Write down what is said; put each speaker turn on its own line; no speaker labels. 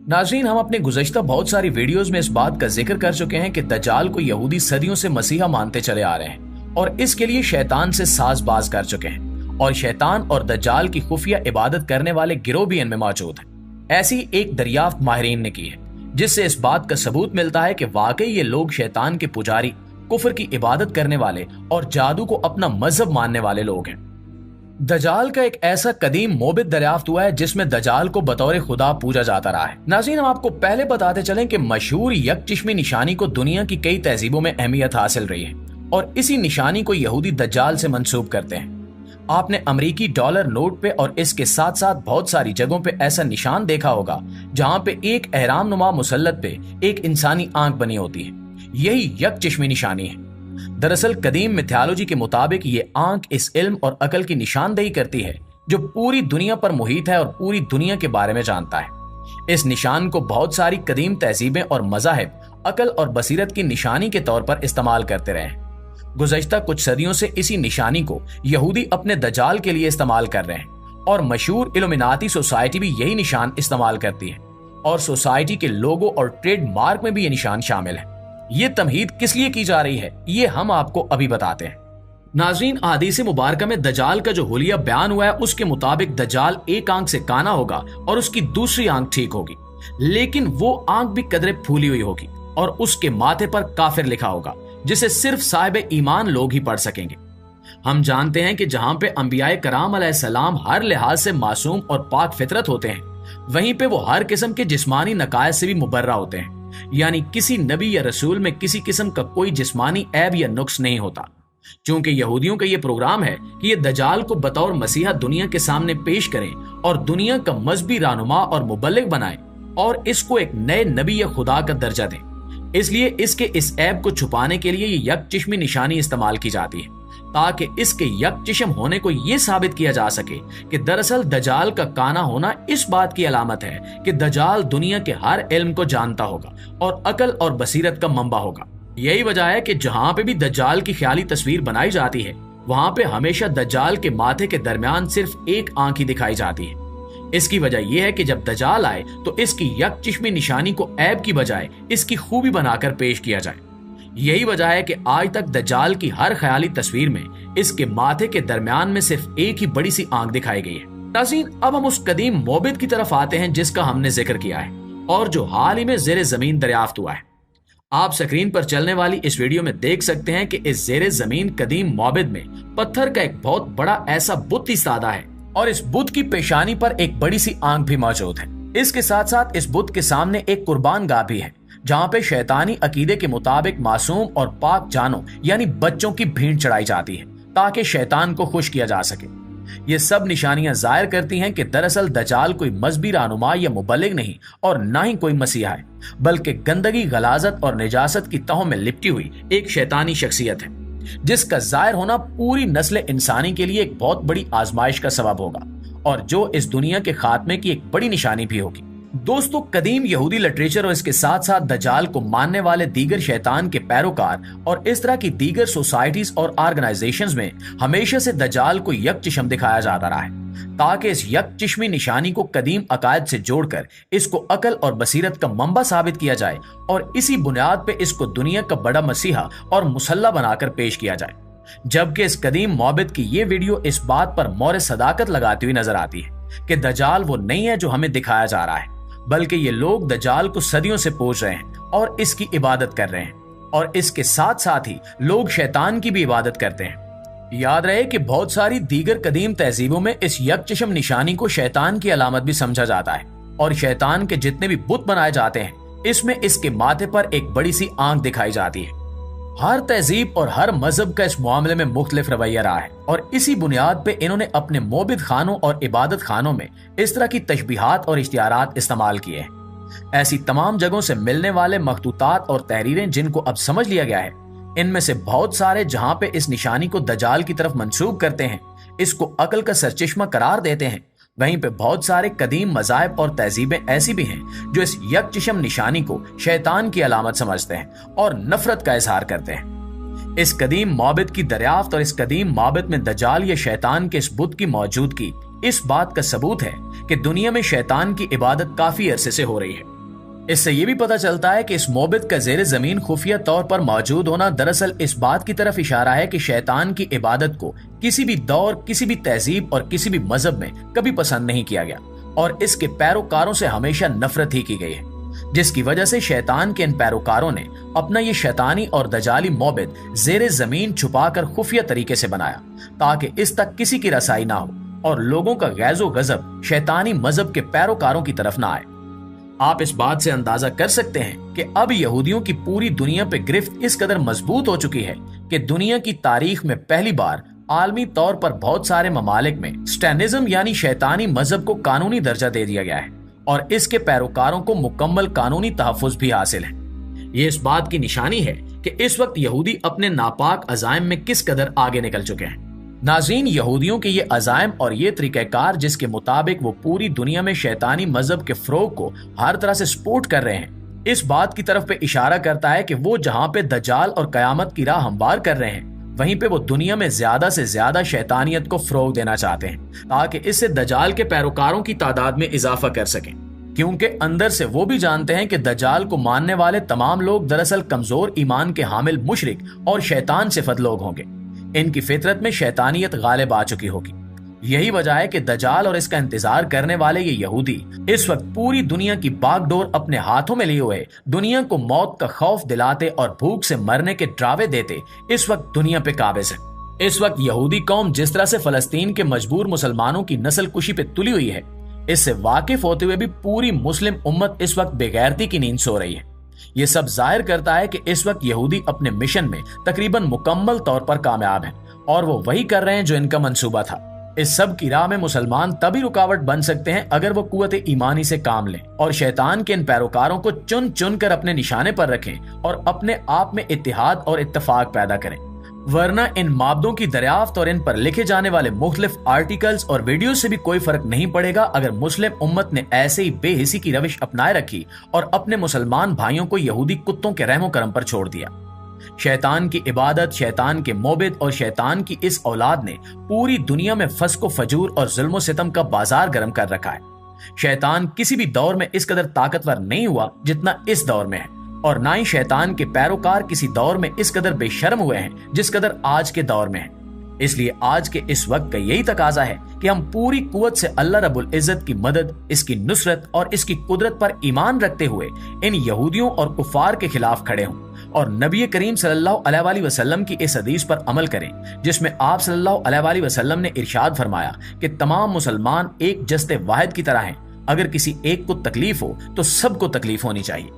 नाज़रीन, हम अपने गुज़श्ता बहुत सारी वीडियोस में इस बात का जिक्र कर चुके हैं कि दज्जाल को यहूदी सदियों से मसीहा मानते चले आ रहे हैं और इसके लिए शैतान से साज़बाज़ कर चुके हैं और शैतान और दज्जाल की खुफिया इबादत करने वाले गिरोह भी इनमें मौजूद हैं। ऐसी एक दरियाफ्त माहिरीन ने की है जिससे इस बात का सबूत मिलता है कि वाकई ये लोग शैतान के पुजारी, कुफर की इबादत करने वाले और जादू को अपना मजहब मानने वाले लोग हैं। दजाल का एक ऐसा कदीम मोबिद दरियाफ्त हुआ है जिसमें दजाल को बतौर खुदा पूजा जाता रहा है। नाज़रीन, हम आपको पहले बताते चलें कि मशहूर यकचिश्मी निशानी को दुनिया की कई तहजीबों में अहमियत हासिल रही है और इसी निशानी को यहूदी दज्जाल से मंसूब करते हैं। आपने अमरीकी डॉलर नोट पे और इसके साथ साथ बहुत सारी जगहों पे ऐसा निशान देखा होगा जहां पे एक एहराम नुमा मुसल्लत पे एक इंसानी आंख बनी होती है। यही यकचिश्मी निशानी है। दरअसल कदीम मिथोलॉजी के मुताबिक ये आंख इस इल्म और अकल की निशानदेही करती है जो पूरी दुनिया पर मुहित है और पूरी दुनिया के बारे में जानता है। इस निशान को बहुत सारी कदीम तहजीबें और मज़ाहिब अकल और बसीरत की निशानी के तौर पर इस्तेमाल करते रहे हैं। गुज़श्ता कुछ सदियों से इसी निशानी को यहूदी अपने दज्जाल के लिए इस्तेमाल कर रहे हैं और मशहूर इल्यूमिनाती सोसाइटी भी यही निशान इस्तेमाल करती है और सोसाइटी के लोगो और ट्रेडमार्क में भी ये निशान शामिल है। ये तमहीद किस लिए की जा रही है ये हम आपको अभी बताते हैं। नाज़रीन, अहादीस मुबारक में दज्जाल का जो हुलिया बयान हुआ है उसके मुताबिक दज्जाल एक आंख से काना होगा और उसकी दूसरी आंख ठीक होगी, लेकिन वो आंख भी कदरे फूली हुई होगी और उसके माथे पर काफिर लिखा होगा जिसे सिर्फ साहिब ईमान लोग ही पढ़ सकेंगे। हम जानते हैं कि जहां पे अंबियाए कराम अलैहिस्सलाम हर लिहाज से मासूम और पाक फितरत होते हैं, वहीं पे वो हर किस्म के जिस्मानी नकायत से भी मुबर्रा होते हैं, यानी किसी नबी या रसूल में किसी किस्म का कोई जिस्मानी ऐब या नुक्स नहीं होता। चूंकि यहूदियों का ये प्रोग्राम है कि ये दज्जाल को बतौर मसीहा दुनिया के सामने पेश करें और दुनिया का मजहबी रहनुमा और मुबल्लिग बनाएं और इसको एक नए नबी या खुदा का दर्जा दें, इसलिए इसके इस ऐब को छुपाने के लिए ये यकचिश्मी निशानी इस्तेमाल की जाती है ताकि इसके यकचिश्म होने को ये साबित किया जा सके कि दरअसल दज्जाल का काना होना इस बात की अलामत है कि दज्जाल दुनिया के हर इल्म को जानता होगा और अकल और बसीरत का मंबा होगा। यही वजह है कि जहां पे भी दज्जाल की ख्याली तस्वीर बनाई जाती है वहां पे हमेशा दज्जाल के माथे के दरमियान सिर्फ एक आंख ही दिखाई जाती है। इसकी वजह यह है कि जब दज्जाल आए तो इसकी यकचिश्मी निशानी को ऐब की बजाय इसकी खूबी बनाकर पेश किया जाए। यही वजह है कि आज तक दज्जाल की हर ख्याली तस्वीर में इसके माथे के दरमियान में सिर्फ एक ही बड़ी सी आंख दिखाई गई है। नाज़रीन, अब हम उस कदीम मोबिद की तरफ आते हैं जिसका हमने जिक्र किया है और जो हाल ही में ज़ेरे जमीन दरियाफ्त हुआ है। आप स्क्रीन पर चलने वाली इस वीडियो में देख सकते हैं कि इस ज़ेरे जमीन कदीम मोबिद में पत्थर का एक बहुत बड़ा ऐसा बुत इस्तादा है और इस बुत की पेशानी पर एक बड़ी सी आंख भी मौजूद है। इसके साथ साथ इस बुत के सामने एक कुर्बान गाह भी है जहां पे शैतानी अकीदे के मुताबिक मासूम और पाक जानों यानी बच्चों की भीड़ चढ़ाई जाती है ताकि शैतान को खुश किया जा सके। ये सब निशानियां जाहिर करती हैं कि दरअसल दज्जाल कोई मजहबी रहनुमा या मुबल्लिग नहीं और ना ही कोई मसीहा है, बल्कि गंदगी, गलाजत और निजासत की तहों में लिपटी हुई एक शैतानी शख्सियत है जिसका जाहिर होना पूरी नस्ल इंसानी के लिए एक बहुत बड़ी आजमाइश का सबब होगा और जो इस दुनिया के खात्मे की एक बड़ी निशानी भी होगी। दोस्तों, कदीम यहूदी लिटरेचर और इसके साथ साथ दज्जाल को मानने वाले दीगर शैतान के पैरोकार और इस तरह की दीगर सोसाइटीज और ऑर्गेनाइजेशंस में हमेशा से दज्जाल को यकचिश्म दिखाया जाता रहा है ताकि इस यकचिश्मी निशानी को कदीम अकायद से जोड़कर इसको अकल और बसीरत का मंबा साबित किया जाए और इसी बुनियाद पे इसको दुनिया का बड़ा मसीहा और मुसल्ला बनाकर पेश किया जाए। जबकि इस कदीम मोबिद की ये वीडियो इस बात पर मोहर सदाकत लगाती हुई नजर आती है कि दज्जाल वो नहीं है जो हमें दिखाया जा रहा है, बल्कि ये लोग दज्जाल को सदियों से पूज रहे हैं और इसकी इबादत कर रहे हैं और इसके साथ साथ ही लोग शैतान की भी इबादत करते हैं। याद रहे कि बहुत सारी दीगर कदीम तहजीबों में इस यकचिश्म निशानी को शैतान की अलामत भी समझा जाता है और शैतान के जितने भी बुत बनाए जाते हैं इसमें इसके माथे पर एक बड़ी सी आंख दिखाई जाती है। हर तहजीब और हर मजहब का इस मामले में मुख्तलिफ रवैया रहा है और इसी बुनियाद पे इन्होंने अपने मोबिद खानों और इबादत खानों में इस तरह की तशबीहात और इश्तिहारात इस्तेमाल किए हैं। ऐसी तमाम जगहों से मिलने वाले मखतूतात और तहरीरें जिनको अब समझ लिया गया है, इनमें से बहुत सारे जहां पे इस निशानी को दज्जाल की तरफ मंसूब करते हैं, इसको अकल का सरचश्मा करार देते हैं, वहीं पे बहुत सारे कदीम मज़ाहिब और तहजीबें ऐसी भी हैं जो इस यकचिश्म निशानी को शैतान की अलामत समझते हैं और नफरत का इजहार करते हैं। इस कदीम माबिद की दरियाफ्त और इस कदीम माबिद में दज्जाल या शैतान के इस बुत की मौजूदगी इस बात का सबूत है कि दुनिया में शैतान की इबादत काफी अरसे से हो रही है اس سے یہ بھی پتہ چلتا ہے کہ اس موبد کا زیر زمین خفیہ طور پر موجود ہونا دراصل اس بات کی طرف اشارہ ہے کہ شیطان کی عبادت کو کسی بھی دور، کسی بھی تہذیب اور کسی بھی مذہب میں کبھی پسند نہیں کیا گیا اور اس کے پیروکاروں سے ہمیشہ نفرت ہی کی گئی ہے، جس کی وجہ سے شیطان کے ان پیروکاروں نے اپنا یہ شیطانی اور دجالی موبد زیر زمین چھپا کر خفیہ طریقے سے بنایا تاکہ اس تک کسی کی رسائی نہ ہو اور لوگوں کا غیظ و غضب شیطانی مذہب کے پیروکاروں کی طرف نہ آئے۔ آپ اس بات سے اندازہ کر سکتے ہیں کہ اب یہودیوں کی پوری دنیا پہ گرفت اس قدر مضبوط ہو چکی ہے کہ دنیا کی تاریخ میں پہلی بار عالمی طور پر بہت سارے ممالک میں سٹینزم یعنی شیطانی مذہب کو قانونی درجہ دے دیا گیا ہے اور اس کے پیروکاروں کو مکمل قانونی تحفظ بھی حاصل ہے۔ یہ اس بات کی نشانی ہے کہ اس وقت یہودی اپنے ناپاک عزائم میں کس قدر آگے نکل چکے ہیں۔ ناظرین، یہودیوں کے یہ عزائم اور یہ طریقہ کار جس کے مطابق وہ پوری دنیا میں شیطانی مذہب کے فروغ کو ہر طرح سے سپورٹ کر رہے ہیں، اس بات کی طرف پہ اشارہ کرتا ہے کہ وہ جہاں پہ دجال اور قیامت کی راہ ہموار کر رہے ہیں، وہیں پہ وہ دنیا میں زیادہ سے زیادہ شیطانیت کو فروغ دینا چاہتے ہیں تاکہ اس سے دجال کے پیروکاروں کی تعداد میں اضافہ کر سکیں، کیونکہ اندر سے وہ بھی جانتے ہیں کہ دجال کو ماننے والے تمام لوگ دراصل کمزور ایمان کے حامل مشرک اور شیطان صفت لوگ ہوں گے۔ ان کی فطرت میں شیطانیت غالب آ چکی ہوگی۔ یہی وجہ ہے کہ دجال اور اس کا انتظار کرنے والے یہ یہودی اس وقت پوری دنیا کی باغ ڈور اپنے ہاتھوں میں لیے ہوئے دنیا کو موت کا خوف دلاتے اور بھوک سے مرنے کے ڈراوے دیتے اس وقت دنیا پہ قابض ہے۔ اس وقت یہودی قوم جس طرح سے فلسطین کے مجبور مسلمانوں کی نسل کشی پہ تلی ہوئی ہے، اس سے واقف ہوتے ہوئے بھی پوری مسلم امت اس وقت بے غیرتی کی نیند سو رہی ہے۔ یہ سب ظاہر کرتا ہے کہ اس وقت یہودی اپنے مشن میں تقریباً مکمل طور پر کامیاب ہیں اور وہ وہی کر رہے ہیں جو ان کا منصوبہ تھا۔ اس سب کی راہ میں مسلمان تبھی رکاوٹ بن سکتے ہیں اگر وہ قوت ایمانی سے کام لیں اور شیطان کے ان پیروکاروں کو چن چن کر اپنے نشانے پر رکھیں اور اپنے آپ میں اتحاد اور اتفاق پیدا کریں، ورنہ ان معبدوں کی دریافت اور ان پر لکھے جانے والے مختلف آرٹیکلز اور ویڈیوز سے بھی کوئی فرق نہیں پڑے گا اگر مسلم امت نے ایسے ہی بے حسی کی روش اپنائے رکھی اور اپنے مسلمان بھائیوں کو یہودی کتوں کے رحم و کرم پر چھوڑ دیا۔ شیطان کی عبادت، شیطان کے موبد اور شیطان کی اس اولاد نے پوری دنیا میں فسق و فجور اور ظلم و ستم کا بازار گرم کر رکھا ہے۔ شیطان کسی بھی دور میں اس قدر طاقتور نہیں ہوا جتنا اس دور میں ہے، اور نہ ہی شیطان کے پیروکار کسی دور میں اس قدر بے شرم ہوئے ہیں جس قدر آج کے دور میں ہیں۔ اس لیے آج کے اس وقت کا یہی تقاضا ہے کہ ہم پوری قوت سے اللہ رب العزت کی مدد، اس کی نصرت اور اس کی قدرت پر ایمان رکھتے ہوئے ان یہودیوں اور کفار کے خلاف کھڑے ہوں اور نبی کریم صلی اللہ علیہ وآلہ وسلم کی اس حدیث پر عمل کریں جس میں آپ صلی اللہ علیہ وآلہ وسلم نے ارشاد فرمایا کہ تمام مسلمان ایک جسد واحد کی طرح ہیں، اگر کسی ایک کو تکلیف ہو تو سب کو تکلیف ہونی چاہیے۔